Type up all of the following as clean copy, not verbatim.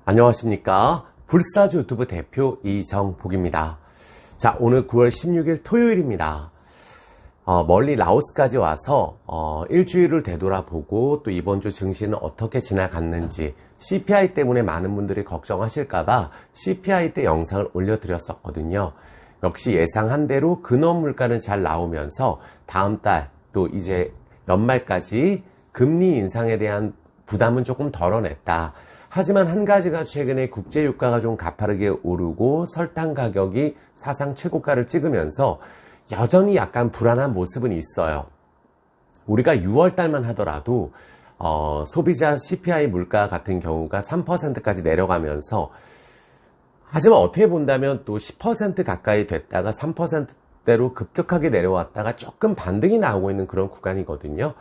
안녕하십니까. 불사조 유튜브 대표 이정복입니다. 자, 오늘 9월 16일 토요일입니다. 멀리 라오스까지 와서 일주일을 되돌아보고 또 이번 주 증시는 어떻게 지나갔는지, CPI 때문에 많은 분들이 걱정하실까봐 CPI 때 영상을 올려드렸었거든요. 역시 예상한 대로 근원 물가는 잘 나오면서 다음 달 또 이제 연말까지 금리 인상에 대한 부담은 조금 덜어냈다. 하지만 한 가지가 최근에 국제 유가가 좀 가파르게 오르고 설탕 가격이 사상 최고가를 찍으면서 여전히 약간 불안한 모습은 있어요. 우리가 6월 달만 하더라도 소비자 CPI 물가 같은 경우가 3%까지 내려가면서, 하지만 어떻게 본다면 또 10% 가까이 됐다가 3%대로 급격하게 내려왔다가 조금 반등이 나오고 있는 그런 구간이거든요.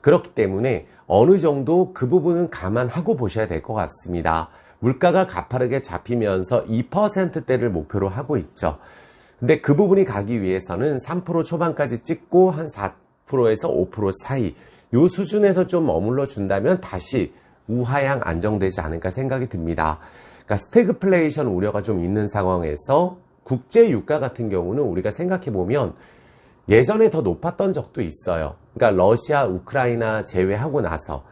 그렇기 때문에 어느 정도 그 부분은 감안하고 보셔야 될 것 같습니다. 물가가 가파르게 잡히면서 2%대를 목표로 하고 있죠. 근데 그 부분이 가기 위해서는 3% 초반까지 찍고 한 4%에서 5% 사이 요 수준에서 좀 머물러 준다면 다시 우하향 안정되지 않을까 생각이 듭니다. 그러니까 스태그플레이션 우려가 좀 있는 상황에서 국제 유가 같은 경우는 우리가 생각해 보면 예전에 더 높았던 적도 있어요. 그러니까 러시아, 우크라이나 제외하고 나서.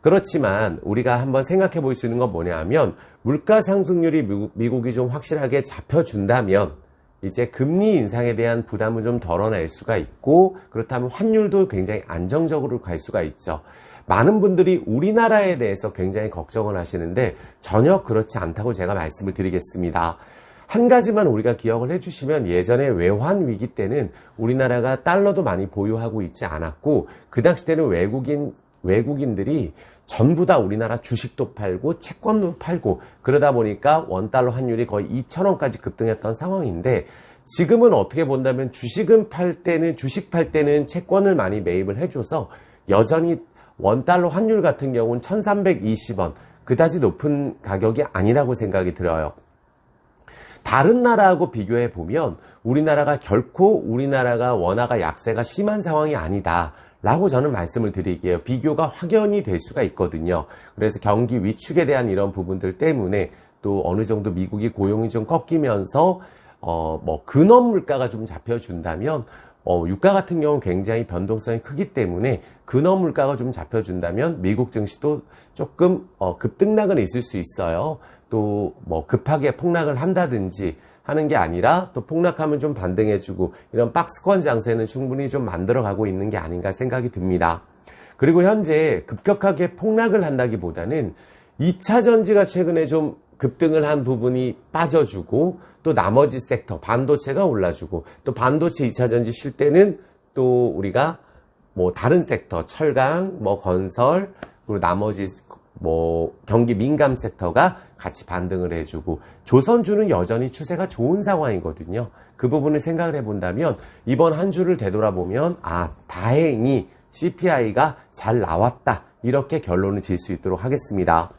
그렇지만 우리가 한번 생각해 볼 수 있는 건 뭐냐면, 물가 상승률이 미국이 좀 확실하게 잡혀준다면 이제 금리 인상에 대한 부담을 좀 덜어낼 수가 있고, 그렇다면 환율도 굉장히 안정적으로 갈 수가 있죠. 많은 분들이 우리나라에 대해서 굉장히 걱정을 하시는데 전혀 그렇지 않다고 제가 말씀을 드리겠습니다. 한 가지만 우리가 기억을 해주시면, 예전에 외환 위기 때는 우리나라가 달러도 많이 보유하고 있지 않았고, 그 당시 때는 외국인들이 전부 다 우리나라 주식도 팔고 채권도 팔고, 그러다 보니까 원달러 환율이 거의 2,000원까지 급등했던 상황인데, 지금은 어떻게 본다면 주식 팔 때는 채권을 많이 매입을 해줘서 여전히 원달러 환율 같은 경우는 1,320원, 그다지 높은 가격이 아니라고 생각이 들어요. 다른 나라하고 비교해 보면 우리나라가 결코 원화가 약세가 심한 상황이 아니다 라고 저는 말씀을 드릴게요. 비교가 확연히 될 수가 있거든요. 그래서 경기 위축에 대한 이런 부분들 때문에, 또 어느 정도 미국이 고용이 좀 꺾이면서 근원 물가가 좀 잡혀준다면, 유가 같은 경우는 굉장히 변동성이 크기 때문에 근원 물가가 좀 잡혀준다면 미국 증시도 조금 급등락은 있을 수 있어요. 또 급하게 폭락을 한다든지 하는 게 아니라, 또 폭락하면 좀 반등해주고, 이런 박스권 장세는 충분히 좀 만들어가고 있는 게 아닌가 생각이 듭니다. 그리고 현재 급격하게 폭락을 한다기보다는 2차 전지가 최근에 좀 급등을 한 부분이 빠져주고, 또 나머지 섹터 반도체가 올라주고, 또 반도체 2차 전지 쉴 때는 또 우리가 다른 섹터 철강, 건설, 그리고 나머지 경기 민감 섹터가 같이 반등을 해주고, 조선주는 여전히 추세가 좋은 상황이거든요. 그 부분을 생각을 해본다면 이번 한 주를 되돌아보면, 다행히 CPI가 잘 나왔다, 이렇게 결론을 지을 수 있도록 하겠습니다.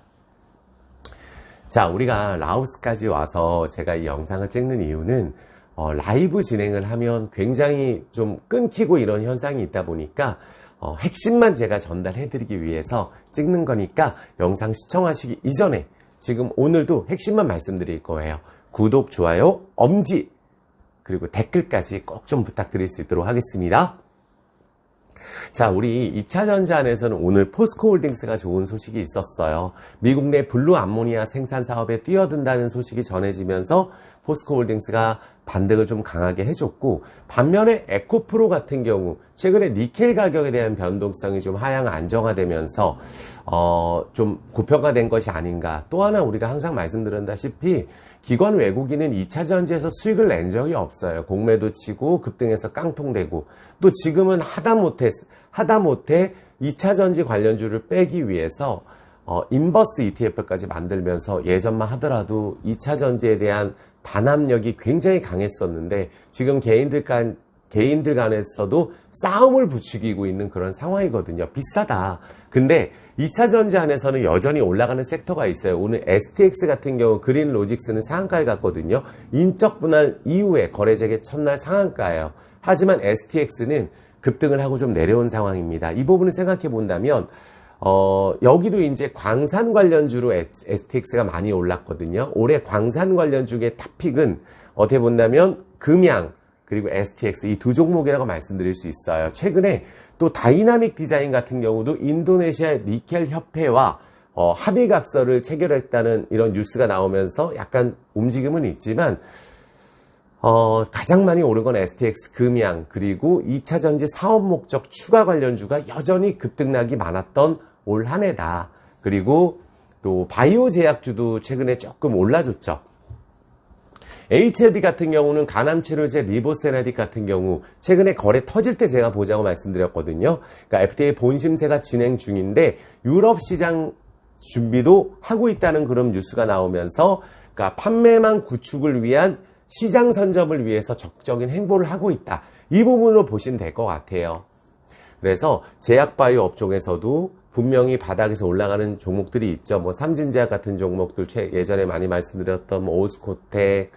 자, 우리가 라오스까지 와서 제가 이 영상을 찍는 이유는 라이브 진행을 하면 굉장히 좀 끊기고 이런 현상이 있다 보니까 핵심만 제가 전달해드리기 위해서 찍는 거니까, 영상 시청하시기 이전에 지금 오늘도 핵심만 말씀드릴 거예요. 구독, 좋아요, 엄지, 그리고 댓글까지 꼭 좀 부탁드릴 수 있도록 하겠습니다. 자, 우리 2차 전지 안에서는 오늘 포스코홀딩스가 좋은 소식이 있었어요. 미국 내 블루 암모니아 생산 사업에 뛰어든다는 소식이 전해지면서 포스코홀딩스가 반등을 좀 강하게 해줬고, 반면에 에코프로 같은 경우 최근에 니켈 가격에 대한 변동성이 좀 하향 안정화되면서 좀 고평가된 것이 아닌가. 또 하나 우리가 항상 말씀드렸다시피 기관 외국인은 2차 전지에서 수익을 낸 적이 없어요. 공매도 치고 급등해서 깡통되고, 또 지금은 하다못해 2차 전지 관련주를 빼기 위해서 인버스 ETF까지 만들면서, 예전만 하더라도 2차 전지에 대한 단합력이 굉장히 강했었는데 지금 개인들 간에서도 싸움을 부추기고 있는 그런 상황이거든요. 비싸다. 근데 2차 전지 안에서는 여전히 올라가는 섹터가 있어요. 오늘 STX 같은 경우 그린로직스는 상한가에 갔거든요. 인적 분할 이후에 거래재개 첫날 상한가예요. 하지만 STX는 급등을 하고 좀 내려온 상황입니다. 이 부분을 생각해 본다면 여기도 이제 광산 관련주로 STX가 많이 올랐거든요. 올해 광산 관련 중에 탑픽은 어떻게 본다면 금양 그리고 STX 이 두 종목이라고 말씀드릴 수 있어요. 최근에 또 다이나믹 디자인 같은 경우도 인도네시아 니켈 협회와 합의각서를 체결했다는 이런 뉴스가 나오면서 약간 움직임은 있지만 가장 많이 오른 건 STX 금양 그리고 2차 전지 사업 목적 추가 관련주가 여전히 급등락이 많았던 올 한 해다. 그리고 또 바이오 제약주도 최근에 조금 올라줬죠. HLB 같은 경우는 간암치료제 리보세라딕 같은 경우 최근에 거래 터질 때 제가 보자고 말씀드렸거든요. 그러니까 FDA 본심세가 진행 중인데 유럽 시장 준비도 하고 있다는 그런 뉴스가 나오면서 그러니까 판매망 구축을 위한 시장 선점을 위해서 적극적인 행보를 하고 있다. 이 부분으로 보시면 될 것 같아요. 그래서 제약바이오 업종에서도 분명히 바닥에서 올라가는 종목들이 있죠. 뭐 삼진제약 같은 종목들 예전에 많이 말씀드렸던 뭐 오스코텍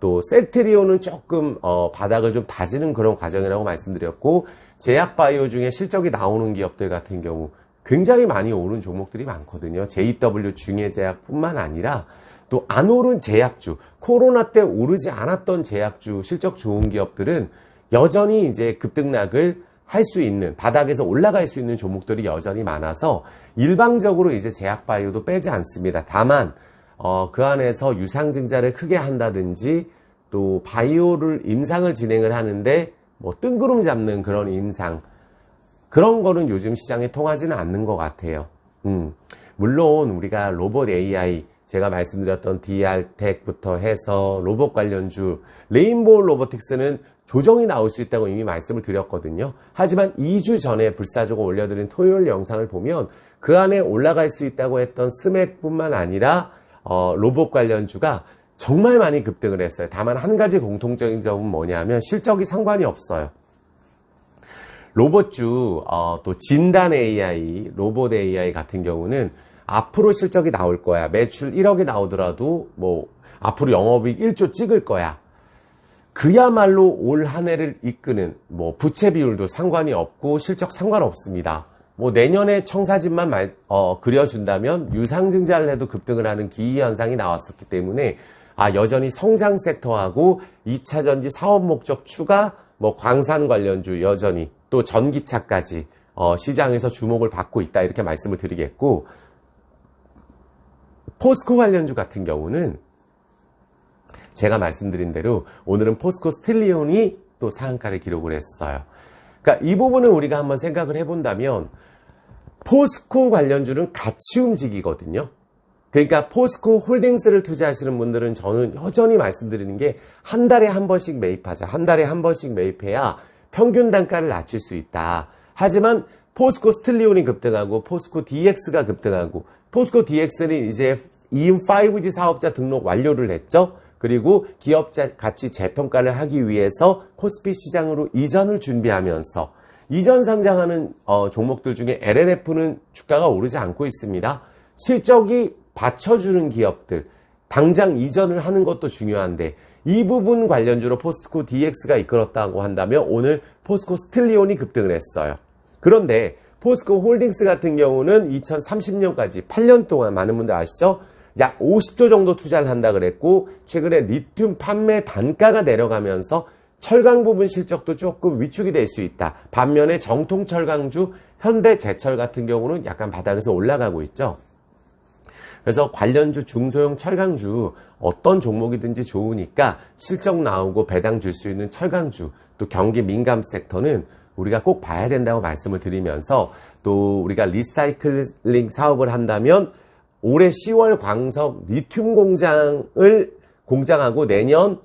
또 셀트리온은 조금 바닥을 좀 다지는 그런 과정이라고 말씀드렸고 제약바이오 중에 실적이 나오는 기업들 같은 경우 굉장히 많이 오른 종목들이 많거든요. JW 중해제약뿐만 아니라 또 안 오른 제약주, 코로나 때 오르지 않았던 제약주 실적 좋은 기업들은 여전히 이제 급등락을 할 수 있는 바닥에서 올라갈 수 있는 종목들이 여전히 많아서 일방적으로 이제 제약바이오도 빼지 않습니다. 다만 그 안에서 유상증자를 크게 한다든지 또 바이오를 임상을 진행을 하는데 뭐 뜬구름 잡는 그런 임상 그런 거는 요즘 시장에 통하지는 않는 것 같아요. 물론 우리가 로봇 AI 제가 말씀드렸던 DR텍부터 해서 로봇 관련주 레인보우 로보틱스는 조정이 나올 수 있다고 이미 말씀을 드렸거든요. 하지만 2주 전에 불사조가 올려드린 토요일 영상을 보면 그 안에 올라갈 수 있다고 했던 스맥뿐만 아니라 로봇 관련주가 정말 많이 급등을 했어요. 다만 한 가지 공통적인 점은 뭐냐면 실적이 상관이 없어요. 로봇주 또 진단 AI, 로봇 AI 같은 경우는 앞으로 실적이 나올 거야. 매출 1억이 나오더라도 뭐 앞으로 영업이익 1조 찍을 거야. 그야말로 올 한 해를 이끄는 뭐 부채 비율도 상관이 없고 실적 상관없습니다. 뭐 내년에 청사진만 그려준다면 유상증자를 해도 급등을 하는 기이현상이 나왔었기 때문에 여전히 성장 섹터하고 2차 전지 사업 목적 추가 뭐 광산 관련주 여전히 또 전기차까지 시장에서 주목을 받고 있다 이렇게 말씀을 드리겠고 포스코 관련주 같은 경우는 제가 말씀드린 대로 오늘은 포스코 스틸리온이 또 상한가를 기록을 했어요. 그러니까 이 부분을 우리가 한번 생각을 해본다면 포스코 관련주는 같이 움직이거든요. 그러니까 포스코 홀딩스를 투자하시는 분들은 저는 여전히 말씀드리는 게 한 달에 한 번씩 매입하자. 한 달에 한 번씩 매입해야 평균 단가를 낮출 수 있다. 하지만 포스코 스틸리온이 급등하고 포스코 DX가 급등하고 포스코 DX는 이제 2인 5G 사업자 등록 완료를 했죠. 그리고 기업자 가치 재평가를 하기 위해서 코스피 시장으로 이전을 준비하면서 이전 상장하는 종목들 중에 LNF는 주가가 오르지 않고 있습니다. 실적이 받쳐주는 기업들 당장 이전을 하는 것도 중요한데 이 부분 관련주로 포스코 DX가 이끌었다고 한다면 오늘 포스코 스틸리온이 급등을 했어요. 그런데 포스코 홀딩스 같은 경우는 2030년까지 8년 동안 많은 분들 아시죠? 약 50조 정도 투자를 한다 그랬고 최근에 리튬 판매 단가가 내려가면서 철강 부분 실적도 조금 위축이 될 수 있다. 반면에 정통 철강주 현대제철 같은 경우는 약간 바닥에서 올라가고 있죠. 그래서 관련주 중소형 철강주 어떤 종목이든지 좋으니까 실적 나오고 배당 줄 수 있는 철강주 또 경기 민감 섹터는 우리가 꼭 봐야 된다고 말씀을 드리면서 또 우리가 리사이클링 사업을 한다면 올해 10월 광석 리튬 공장하고 내년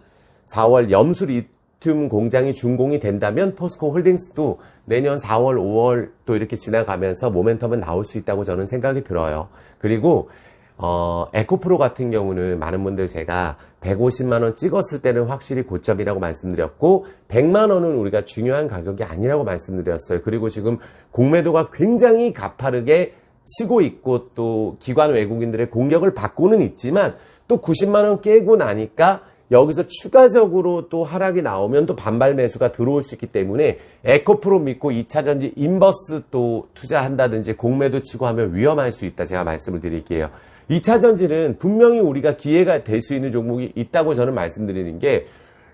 4월 염수 리튬 공장이 준공이 된다면 포스코 홀딩스도 내년 4월, 5월 또 이렇게 지나가면서 모멘텀은 나올 수 있다고 저는 생각이 들어요. 그리고 에코프로 같은 경우는 많은 분들 제가 150만 원 찍었을 때는 확실히 고점이라고 말씀드렸고 100만 원은 우리가 중요한 가격이 아니라고 말씀드렸어요. 그리고 지금 공매도가 굉장히 가파르게 치고 있고 또 기관 외국인들의 공격을 받고는 있지만 또 90만 원 깨고 나니까 여기서 추가적으로 또 하락이 나오면 또 반발 매수가 들어올 수 있기 때문에 에코프로 믿고 2차전지 인버스 또 투자한다든지 공매도 치고 하면 위험할 수 있다. 제가 말씀을 드릴게요. 2차전지는 분명히 우리가 기회가 될 수 있는 종목이 있다고 저는 말씀드리는 게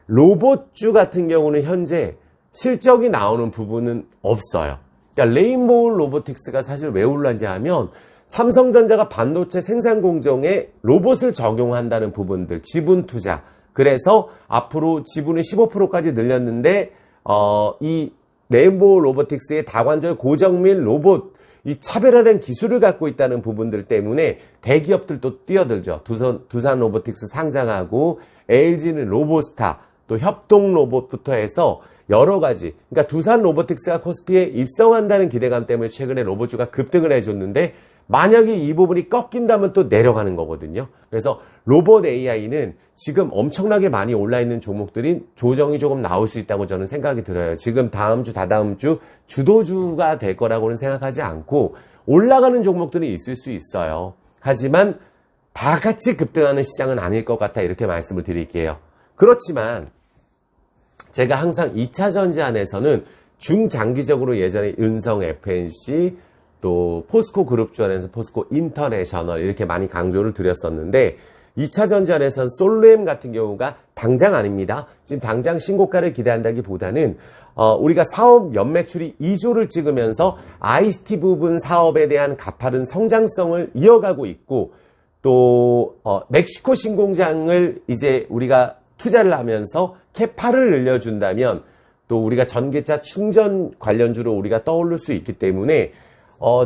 로봇주 같은 경우는 현재 실적이 나오는 부분은 없어요. 그러니까 레인보우 로보틱스가 사실 왜 올랐냐 하면 삼성전자가 반도체 생산 공정에 로봇을 적용한다는 부분들, 지분 투자. 그래서 앞으로 지분을 15%까지 늘렸는데 이 레인보우 로보틱스의 다관절 고정밀 로봇 이 차별화된 기술을 갖고 있다는 부분들 때문에 대기업들도 뛰어들죠. 두산 로보틱스 상장하고 LG는 로보스타, 또 협동 로봇부터 해서 여러 가지. 그러니까 두산 로보틱스가 코스피에 입성한다는 기대감 때문에 최근에 로봇주가 급등을 해줬는데 만약에 이 부분이 꺾인다면 또 내려가는 거거든요. 그래서 로봇 AI는 지금 엄청나게 많이 올라있는 종목들인 조정이 조금 나올 수 있다고 저는 생각이 들어요. 지금 다음 주, 다다음 주 주도주가 될 거라고는 생각하지 않고 올라가는 종목들이 있을 수 있어요. 하지만 다 같이 급등하는 시장은 아닐 것 같아 이렇게 말씀을 드릴게요. 그렇지만 제가 항상 2차 전지 안에서는 중장기적으로 예전에 은성 FNC 또 포스코 그룹주 안에서 포스코 인터내셔널 이렇게 많이 강조를 드렸었는데 2차 전지 안에서는 솔루엠 같은 경우가 당장 아닙니다. 지금 당장 신고가를 기대한다기보다는 우리가 사업 연매출이 2조를 찍으면서 ICT 부분 사업에 대한 가파른 성장성을 이어가고 있고 또 멕시코 신공장을 이제 우리가 투자를 하면서 캐파를 늘려준다면 또 우리가 전기차 충전 관련주로 우리가 떠오를 수 있기 때문에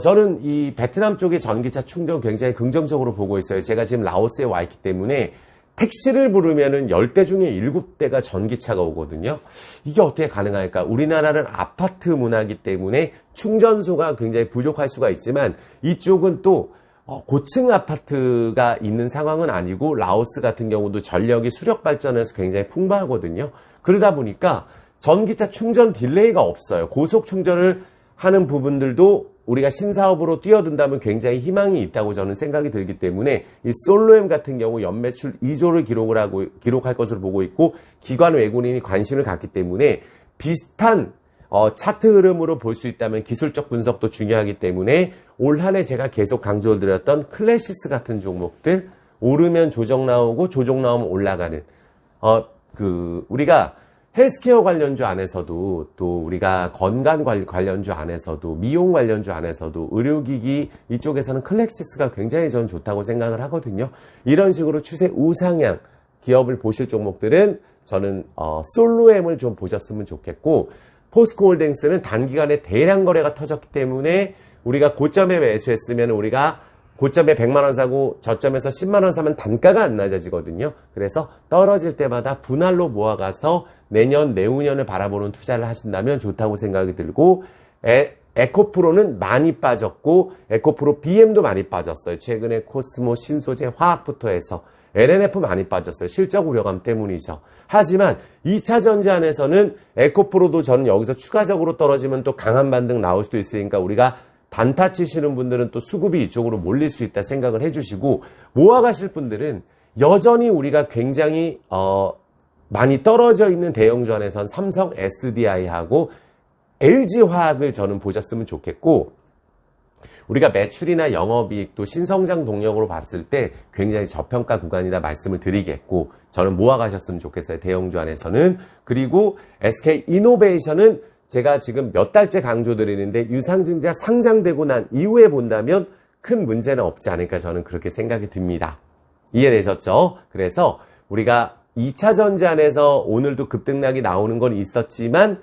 저는 이 베트남 쪽의 전기차 충전 굉장히 긍정적으로 보고 있어요. 제가 지금 라오스에 와 있기 때문에 택시를 부르면은 10대 중에 7대가 전기차가 오거든요. 이게 어떻게 가능할까? 우리나라는 아파트 문화이기 때문에 충전소가 굉장히 부족할 수가 있지만 이쪽은 또 고층 아파트가 있는 상황은 아니고 라오스 같은 경우도 전력이 수력 발전해서 굉장히 풍부하거든요. 그러다 보니까 전기차 충전 딜레이가 없어요. 고속 충전을 하는 부분들도 우리가 신사업으로 뛰어든다면 굉장히 희망이 있다고 저는 생각이 들기 때문에 이 솔로엠 같은 경우 연매출 2조를 기록할 것으로 보고 있고 기관 외국인이 관심을 갖기 때문에 비슷한 차트 흐름으로 볼 수 있다면 기술적 분석도 중요하기 때문에 올 한 해 제가 계속 강조드렸던 클래시스 같은 종목들 오르면 조정 나오고 조정 나오면 올라가는 우리가 헬스케어 관련주 안에서도 또 우리가 건강 관련주 안에서도 미용 관련주 안에서도 의료기기 이쪽에서는 클래시스가 굉장히 저는 좋다고 생각을 하거든요. 이런 식으로 추세 우상향 기업을 보실 종목들은 저는 솔로엠을 좀 보셨으면 좋겠고 포스코홀딩스는 단기간에 대량 거래가 터졌기 때문에 우리가 고점에 매수했으면 우리가 고점에 100만 원 사고 저점에서 10만 원 사면 단가가 안 낮아지거든요. 그래서 떨어질 때마다 분할로 모아가서 내년, 내후년을 바라보는 투자를 하신다면 좋다고 생각이 들고 에코프로는 많이 빠졌고 에코프로 BM도 많이 빠졌어요. 최근에 코스모, 신소재, 화학부터 해서 LNF 많이 빠졌어요. 실적 우려감 때문이죠. 하지만 2차 전지 안에서는 에코프로도 저는 여기서 추가적으로 떨어지면 또 강한 반등 나올 수도 있으니까 우리가 단타 치시는 분들은 또 수급이 이쪽으로 몰릴 수 있다 생각을 해주시고 모아가실 분들은 여전히 우리가 굉장히 많이 떨어져 있는 대형주 안에선 삼성 SDI하고 LG화학을 저는 보셨으면 좋겠고 우리가 매출이나 영업이익 또 신성장 동력으로 봤을 때 굉장히 저평가 구간이다 말씀을 드리겠고 저는 모아가셨으면 좋겠어요. 대형주 안에서는. 그리고 SK이노베이션은 제가 지금 몇 달째 강조드리는데 유상증자 상장되고 난 이후에 본다면 큰 문제는 없지 않을까 저는 그렇게 생각이 듭니다. 이해되셨죠? 그래서 우리가 2차 전지 안에서 오늘도 급등락이 나오는 건 있었지만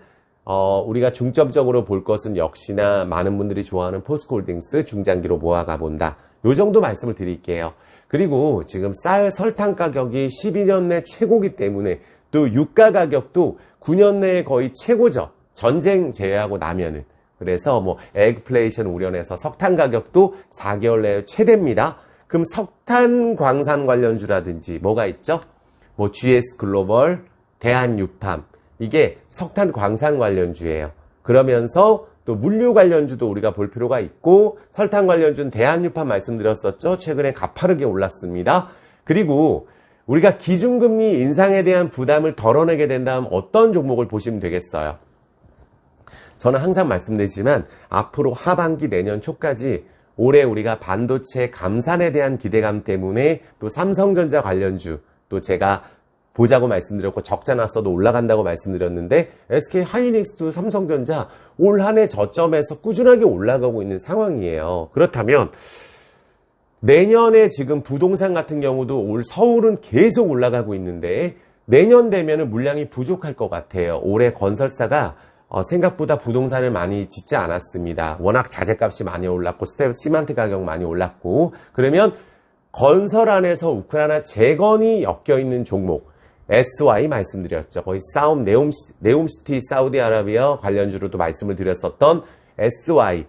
우리가 중점적으로 볼 것은 역시나 많은 분들이 좋아하는 포스코홀딩스 중장기로 모아가 본다. 요 정도 말씀을 드릴게요. 그리고 지금 쌀 설탕 가격이 12년 내 최고기 때문에 또 유가 가격도 9년 내에 거의 최고죠. 전쟁 제외하고 나면은. 그래서 뭐 에그플레이션 우려내서 석탄 가격도 4개월 내에 최대입니다. 그럼 석탄 광산 관련주라든지 뭐가 있죠? 뭐 GS 글로벌, 대한유팜 이게 석탄 광산 관련주예요. 그러면서 또 물류 관련주도 우리가 볼 필요가 있고 설탕 관련주는 대한유팜 말씀드렸었죠. 최근에 가파르게 올랐습니다. 그리고 우리가 기준금리 인상에 대한 부담을 덜어내게 된다면 어떤 종목을 보시면 되겠어요? 저는 항상 말씀드리지만 앞으로 하반기 내년 초까지 올해 우리가 반도체 감산에 대한 기대감 때문에 또 삼성전자 관련주, 또 제가 보자고 말씀드렸고 적자 났어도 올라간다고 말씀드렸는데 SK 하이닉스도 삼성전자 올 한 해 저점에서 꾸준하게 올라가고 있는 상황이에요. 그렇다면 내년에 지금 부동산 같은 경우도 올 서울은 계속 올라가고 있는데 내년 되면은 물량이 부족할 것 같아요. 올해 건설사가 생각보다 부동산을 많이 짓지 않았습니다. 워낙 자재값이 많이 올랐고 시멘트 가격 많이 올랐고, 그러면 건설 안에서 우크라이나 재건이 엮여 있는 종목 SY 말씀드렸죠. 거의 싸움 네옴시티 사우디아라비아 관련주로도 말씀을 드렸었던 SY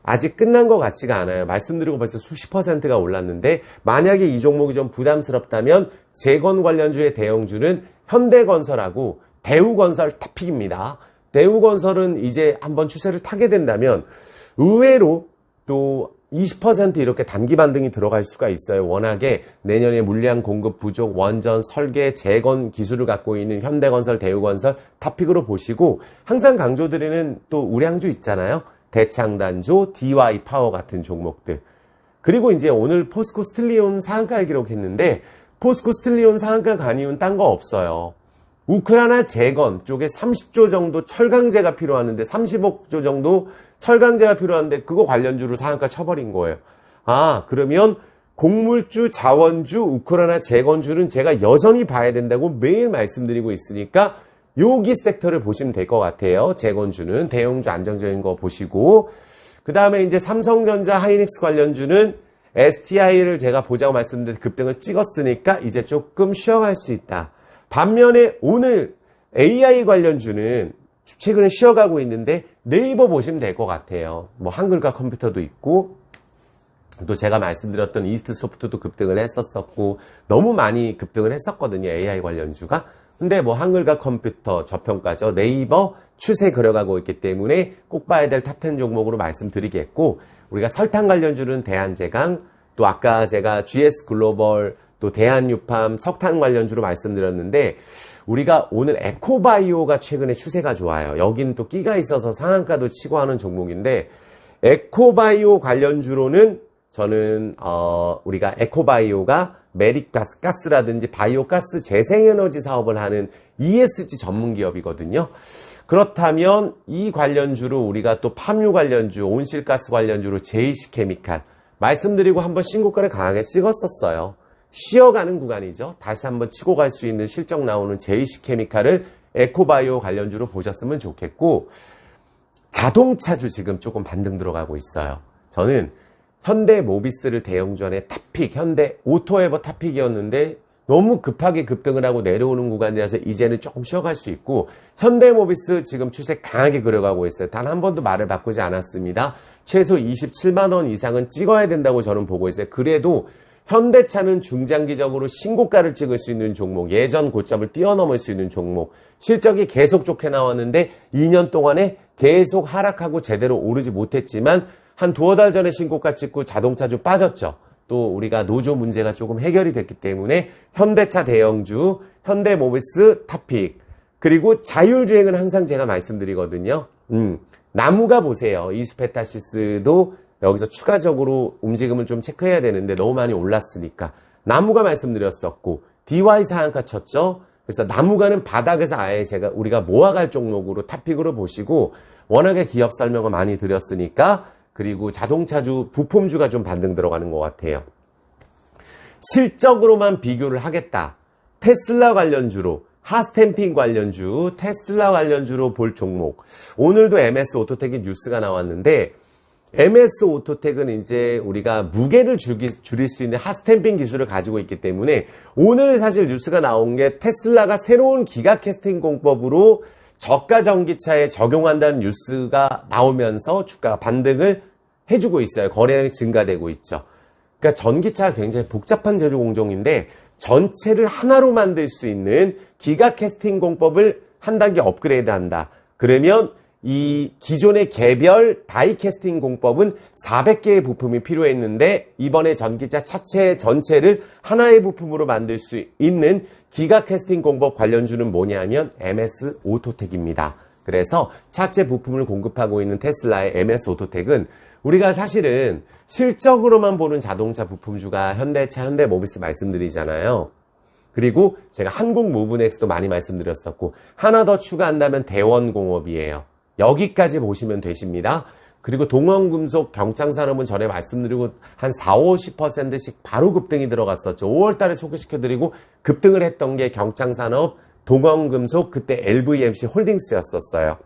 아직 끝난 것 같지가 않아요. 말씀드리고 벌써 수십 %가 올랐는데 만약에 이 종목이 좀 부담스럽다면 재건 관련주의 대형주는 현대건설하고 대우건설 탑픽입니다. 대우건설은 이제 한번 추세를 타게 된다면 의외로 또 20% 이렇게 단기 반등이 들어갈 수가 있어요. 워낙에 내년에 물량 공급 부족, 원전, 설계, 재건 기술을 갖고 있는 현대건설, 대우건설 탑픽으로 보시고, 항상 강조드리는 또 우량주 있잖아요. 대창단조, DY 파워 같은 종목들. 그리고 이제 오늘 포스코 스틸리온 상한가를 기록했는데 포스코 스틸리온 상한가 간이유는 딴 거 없어요. 우크라이나 재건 쪽에 30조 정도 철강제가 필요하는데 30조 정도 철강제가 필요한데 그거 관련주로 상한가 쳐버린 거예요. 그러면 곡물주, 자원주, 우크라이나 재건주는 제가 여전히 봐야 된다고 매일 말씀드리고 있으니까 여기 섹터를 보시면 될 것 같아요. 재건주는 대형주 안정적인 거 보시고, 그 다음에 이제 삼성전자 하이닉스 관련주는 STI를 제가 보자고 말씀드린 급등을 찍었으니까 이제 조금 쉬어갈 수 있다. 반면에 오늘 AI 관련주는 최근에 쉬어가고 있는데 네이버 보시면 될 것 같아요. 뭐 한글과 컴퓨터도 있고 또 제가 말씀드렸던 이스트소프트도 급등을 했었고 너무 많이 급등을 했었거든요. AI 관련주가. 근데 뭐 한글과 컴퓨터 저평가죠. 네이버 추세 그려가고 있기 때문에 꼭 봐야 될 탑10 종목으로 말씀드리겠고, 우리가 설탕 관련주는 대한제강, 또 아까 제가 GS글로벌, 또 대한유팜, 석탄 관련주로 말씀드렸는데 우리가 오늘 에코바이오가 최근에 추세가 좋아요. 여긴 또 끼가 있어서 상한가도 치고 하는 종목인데 에코바이오 관련주로는 저는 우리가 에코바이오가 메릭가스, 가스라든지 바이오가스 재생에너지 사업을 하는 ESG 전문 기업이거든요. 그렇다면 이 관련주로 우리가 또 팜유 관련주, 온실가스 관련주로 JC케미칼 말씀드리고 한번 신고가를 강하게 찍었었어요. 쉬어가는 구간이죠. 다시 한번 치고 갈 수 있는 실적 나오는 JC케미칼을 에코바이오 관련주로 보셨으면 좋겠고, 자동차주 지금 조금 반등 들어가고 있어요. 저는 현대모비스를 대형주 안에 탑픽, 현대 오토에버 탑픽이었는데 너무 급하게 급등을 하고 내려오는 구간이라서 이제는 조금 쉬어갈 수 있고, 현대모비스 지금 추세 강하게 그려가고 있어요. 단 한 번도 말을 바꾸지 않았습니다. 최소 27만 원 이상은 찍어야 된다고 저는 보고 있어요. 그래도 현대차는 중장기적으로 신고가를 찍을 수 있는 종목, 예전 고점을 뛰어넘을 수 있는 종목, 실적이 계속 좋게 나왔는데 2년 동안에 계속 하락하고 제대로 오르지 못했지만 한 두어 달 전에 신고가 찍고 자동차주 빠졌죠. 또 우리가 노조 문제가 조금 해결이 됐기 때문에 현대차 대형주, 현대모비스 탑픽, 그리고 자율주행은 항상 제가 말씀드리거든요. 나무가 보세요. 이수페타시스도 여기서 추가적으로 움직임을 좀 체크해야 되는데 너무 많이 올랐으니까 나무가 말씀드렸었고, DY 상한가 쳤죠. 그래서 나무가는 바닥에서 아예 우리가 모아갈 종목으로 탑픽으로 보시고, 워낙에 기업 설명을 많이 드렸으니까, 그리고 자동차주, 부품주가 좀 반등 들어가는 것 같아요. 실적으로만 비교를 하겠다. 테슬라 관련주로, 하스템핑 관련주, 테슬라 관련주로 볼 종목. 오늘도 MS 오토텍이 뉴스가 나왔는데, MS 오토텍은 이제 우리가 무게를 줄일 수 있는 하스템핑 기술을 가지고 있기 때문에 오늘 사실 뉴스가 나온 게 테슬라가 새로운 기가 캐스팅 공법으로 저가 전기차에 적용한다는 뉴스가 나오면서 주가가 반등을 해주고 있어요. 거래량이 증가되고 있죠. 그러니까 전기차가 굉장히 복잡한 제조 공정인데 전체를 하나로 만들 수 있는 기가 캐스팅 공법을 한 단계 업그레이드 한다. 그러면 이 기존의 개별 다이캐스팅 공법은 400개의 부품이 필요했는데 이번에 전기차 차체 전체를 하나의 부품으로 만들 수 있는 기가 캐스팅 공법 관련주는 뭐냐면 MS 오토텍입니다. 그래서 차체 부품을 공급하고 있는 테슬라의 MS 오토텍은 우리가 사실은 실적으로만 보는 자동차 부품주가 현대차, 현대모비스 말씀드리잖아요. 그리고 제가 한국무브넥스도 많이 말씀드렸었고 하나 더 추가한다면 대원공업이에요. 여기까지 보시면 되십니다. 그리고 동원금속 경창산업은 전에 말씀드리고 한 40~50%씩 바로 급등이 들어갔었죠. 5월 달에 소개시켜드리고 급등을 했던 게 경창산업, 동원금속, 그때 LVMC 홀딩스였었어요.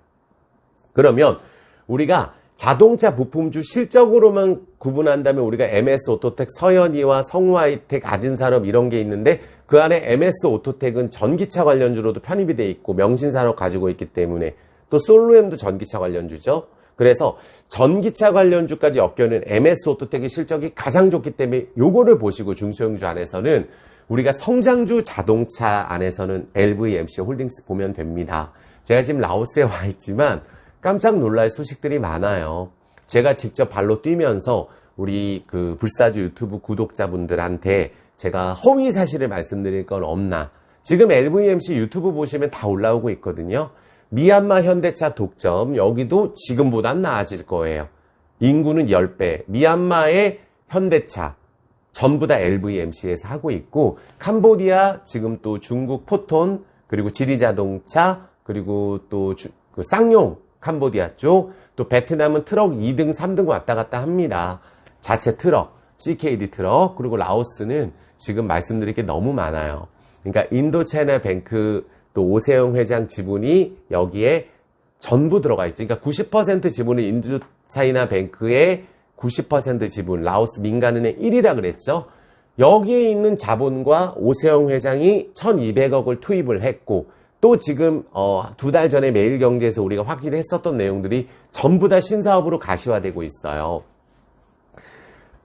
그러면 우리가 자동차 부품주 실적으로만 구분한다면 우리가 MS 오토텍, 서현이와 성우하이텍, 아진산업 이런 게 있는데 그 안에 MS 오토텍은 전기차 관련주로도 편입이 돼 있고 명신산업 가지고 있기 때문에 또 솔로엠도 전기차 관련주죠. 그래서 전기차 관련주까지 엮여있는 MS 오토텍의 실적이 가장 좋기 때문에 요거를 보시고 중소형주 안에서는 우리가 성장주 자동차 안에서는 LVMC 홀딩스 보면 됩니다. 제가 지금 라오스에 와 있지만 깜짝 놀랄 소식들이 많아요. 제가 직접 발로 뛰면서 우리 그 불사주 유튜브 구독자분들한테 제가 허위 사실을 말씀드릴 건 없나. 지금 LVMC 유튜브 보시면 다 올라오고 있거든요. 미얀마 현대차 독점, 여기도 지금보단 나아질 거예요. 인구는 10배. 미얀마의 현대차 전부 다 LVMC에서 하고 있고 캄보디아 지금 또 중국 포톤 그리고 지리자동차 그리고 또 그 쌍용 캄보디아 쪽 또 베트남은 트럭 2등 3등 왔다 갔다 합니다. 자체 트럭 CKD 트럭 그리고 라오스는 지금 말씀드릴 게 너무 많아요. 그러니까 인도차이나 뱅크 또 오세영 회장 지분이 여기에 전부 들어가 있죠. 그러니까 90% 지분은 인도차이나 뱅크의 90% 지분, 라오스 민간은행 1위라 그랬죠. 여기에 있는 자본과 오세영 회장이 1200억을 투입을 했고 또 지금 2달 전에 매일경제에서 우리가 확인했었던 내용들이 전부 다 신사업으로 가시화되고 있어요.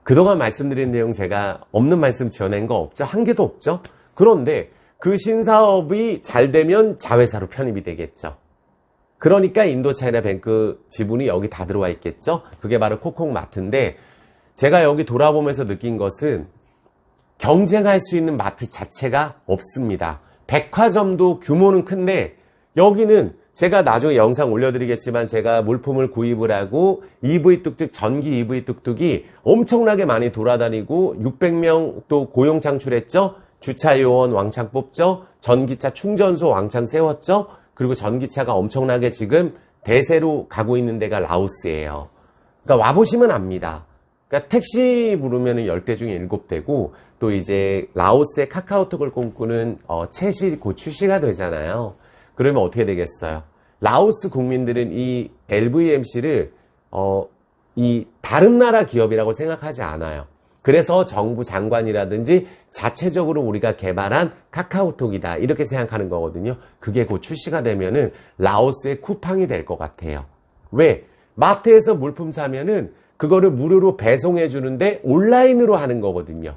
그동안 말씀드린 내용 제가 없는 말씀 지어낸 거 없죠? 한 개도 없죠? 그런데 그 신사업이 잘 되면 자회사로 편입이 되겠죠. 그러니까 인도차이나 뱅크 지분이 여기 다 들어와 있겠죠. 그게 바로 코콕마트인데 제가 여기 돌아보면서 느낀 것은 경쟁할 수 있는 마트 자체가 없습니다. 백화점도 규모는 큰데 여기는 제가 나중에 영상 올려드리겠지만 제가 물품을 구입을 하고 EV 뚝뚝, 전기 EV 뚝뚝이 엄청나게 많이 돌아다니고 600명 또 고용 창출했죠. 주차 요원 왕창 뽑죠. 전기차 충전소 왕창 세웠죠. 그리고 전기차가 엄청나게 지금 대세로 가고 있는 데가 라오스예요. 그러니까 와보시면 압니다. 그러니까 택시 부르면 10대 중에 7대고 또 이제 라오스의 카카오톡을 꿈꾸는 챗이 곧 출시가 되잖아요. 그러면 어떻게 되겠어요? 라오스 국민들은 이 LVMC를 이 다른 나라 기업이라고 생각하지 않아요. 그래서 정부 장관이라든지 자체적으로 우리가 개발한 카카오톡이다 이렇게 생각하는 거거든요. 그게 곧 출시가 되면은 라오스의 쿠팡이 될 것 같아요. 왜? 마트에서 물품 사면은 그거를 무료로 배송해 주는데 온라인으로 하는 거거든요.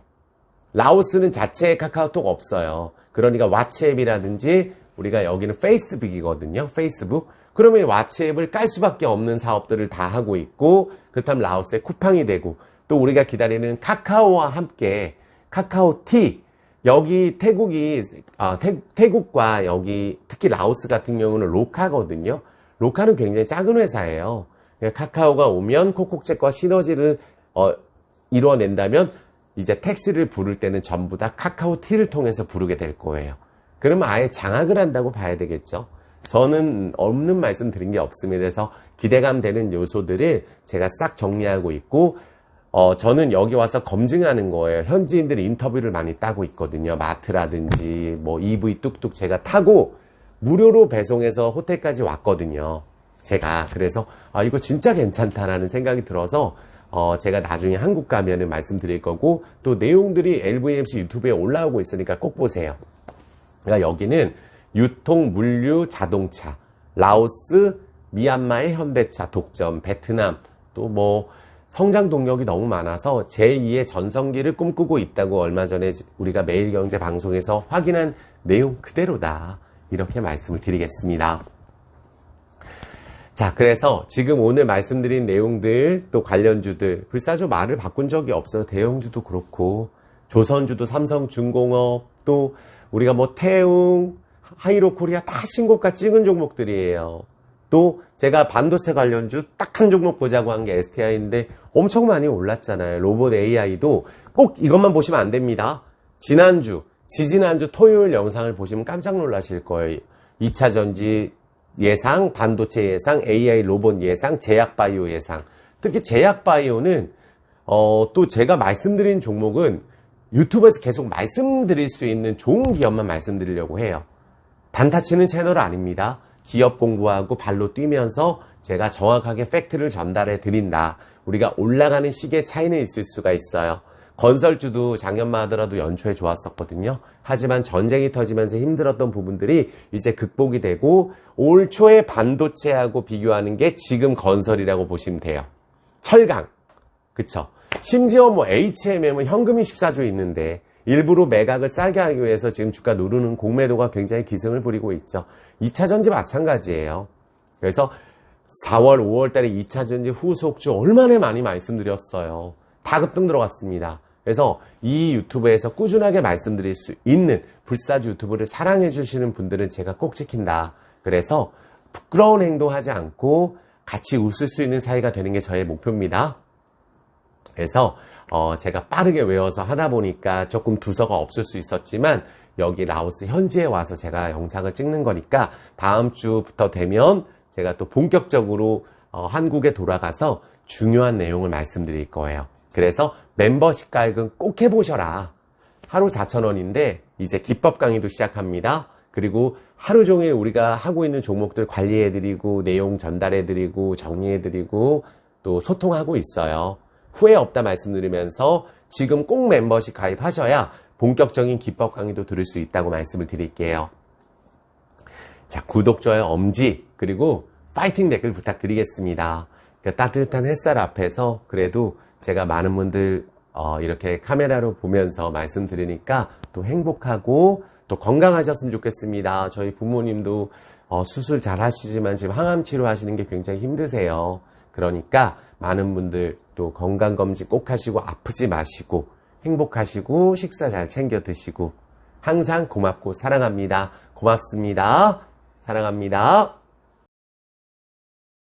라오스는 자체의 카카오톡 없어요. 그러니까 왓츠앱이라든지 우리가 여기는 페이스북이거든요. 페이스북. 그러면 왓츠앱을 깔 수밖에 없는 사업들을 다 하고 있고 그렇다면 라오스의 쿠팡이 되고 또 우리가 기다리는 카카오와 함께 카카오티 여기 태국과 여기 특히 라오스 같은 경우는 로카거든요. 로카는 굉장히 작은 회사예요. 카카오가 오면 콕콕챗과 시너지를 이루어낸다면 이제 택시를 부를 때는 전부 다 카카오티를 통해서 부르게 될 거예요. 그러면 아예 장악을 한다고 봐야 되겠죠. 저는 없는 말씀 드린 게 없습니다. 그래서 기대감 되는 요소들을 제가 싹 정리하고 있고 저는 여기 와서 검증하는 거예요. 현지인들이 인터뷰를 많이 따고 있거든요. 마트라든지 뭐 EV 뚝뚝 제가 타고 무료로 배송해서 호텔까지 왔거든요. 제가 그래서 이거 진짜 괜찮다라는 생각이 들어서 제가 나중에 한국 가면은 말씀드릴 거고 또 내용들이 LVMC 유튜브에 올라오고 있으니까 꼭 보세요. 그러니까 여기는 유통, 물류, 자동차, 라오스, 미얀마의 현대차, 독점, 베트남 또 뭐 성장 동력이 너무 많아서 제2의 전성기를 꿈꾸고 있다고 얼마 전에 우리가 매일경제 방송에서 확인한 내용 그대로다. 이렇게 말씀을 드리겠습니다. 자, 그래서 지금 오늘 말씀드린 내용들, 또 관련주들, 불사조 말을 바꾼 적이 없어요. 대형주도 그렇고, 조선주도 삼성중공업, 또 우리가 뭐 태웅, 하이로코리아 다 신고가 찍은 종목들이에요. 또 제가 반도체 관련주 딱 한 종목 보자고 한 게 STI인데 엄청 많이 올랐잖아요. 로봇 AI도 꼭 이것만 보시면 안 됩니다. 지난주, 지지난주 토요일 영상을 보시면 깜짝 놀라실 거예요. 2차 전지 예상, 반도체 예상, AI 로봇 예상, 제약바이오 예상. 특히 제약바이오는 또 제가 말씀드린 종목은 유튜브에서 계속 말씀드릴 수 있는 좋은 기업만 말씀드리려고 해요. 단타 치는 채널 아닙니다. 기업 공부하고 발로 뛰면서 제가 정확하게 팩트를 전달해 드린다. 우리가 올라가는 시기의 차이는 있을 수가 있어요. 건설주도 작년만 하더라도 연초에 좋았었거든요. 하지만 전쟁이 터지면서 힘들었던 부분들이 이제 극복이 되고 올 초에 반도체하고 비교하는 게 지금 건설이라고 보시면 돼요. 철강, 그쵸? 심지어 뭐 HMM은 현금이 14조 있는데 일부러 매각을 싸게 하기 위해서 지금 주가 누르는 공매도가 굉장히 기승을 부리고 있죠. 2차전지 마찬가지예요. 그래서 4월, 5월 달에 2차전지 후속주 얼마나 많이 말씀드렸어요. 다 급등 들어갔습니다. 그래서 이 유튜브에서 꾸준하게 말씀드릴 수 있는 불사조 유튜브를 사랑해 주시는 분들은 제가 꼭 지킨다. 그래서 부끄러운 행동하지 않고 같이 웃을 수 있는 사이가 되는 게 저의 목표입니다. 그래서 제가 빠르게 외워서 하다 보니까 조금 두서가 없을 수 있었지만 여기 라오스 현지에 와서 제가 영상을 찍는 거니까 다음 주부터 되면 제가 또 본격적으로 한국에 돌아가서 중요한 내용을 말씀드릴 거예요. 그래서 멤버십 가입은 꼭 해보셔라. 하루 4,000원인데 이제 기법 강의도 시작합니다. 그리고 하루 종일 우리가 하고 있는 종목들 관리해드리고 내용 전달해드리고 정리해드리고 또 소통하고 있어요. 후회 없다 말씀드리면서 지금 꼭 멤버십 가입하셔야 본격적인 기법 강의도 들을 수 있다고 말씀을 드릴게요. 자, 구독, 좋아요, 엄지, 그리고 파이팅 댓글 부탁드리겠습니다. 그러니까 따뜻한 햇살 앞에서 그래도 제가 많은 분들 이렇게 카메라로 보면서 말씀드리니까 또 행복하고 또 건강하셨으면 좋겠습니다. 저희 부모님도 수술 잘 하시지만 지금 항암 치료하시는 게 굉장히 힘드세요. 그러니까 많은 분들 또 건강검진 꼭 하시고 아프지 마시고 행복하시고 식사 잘 챙겨 드시고 항상 고맙고 사랑합니다. 고맙습니다. 사랑합니다.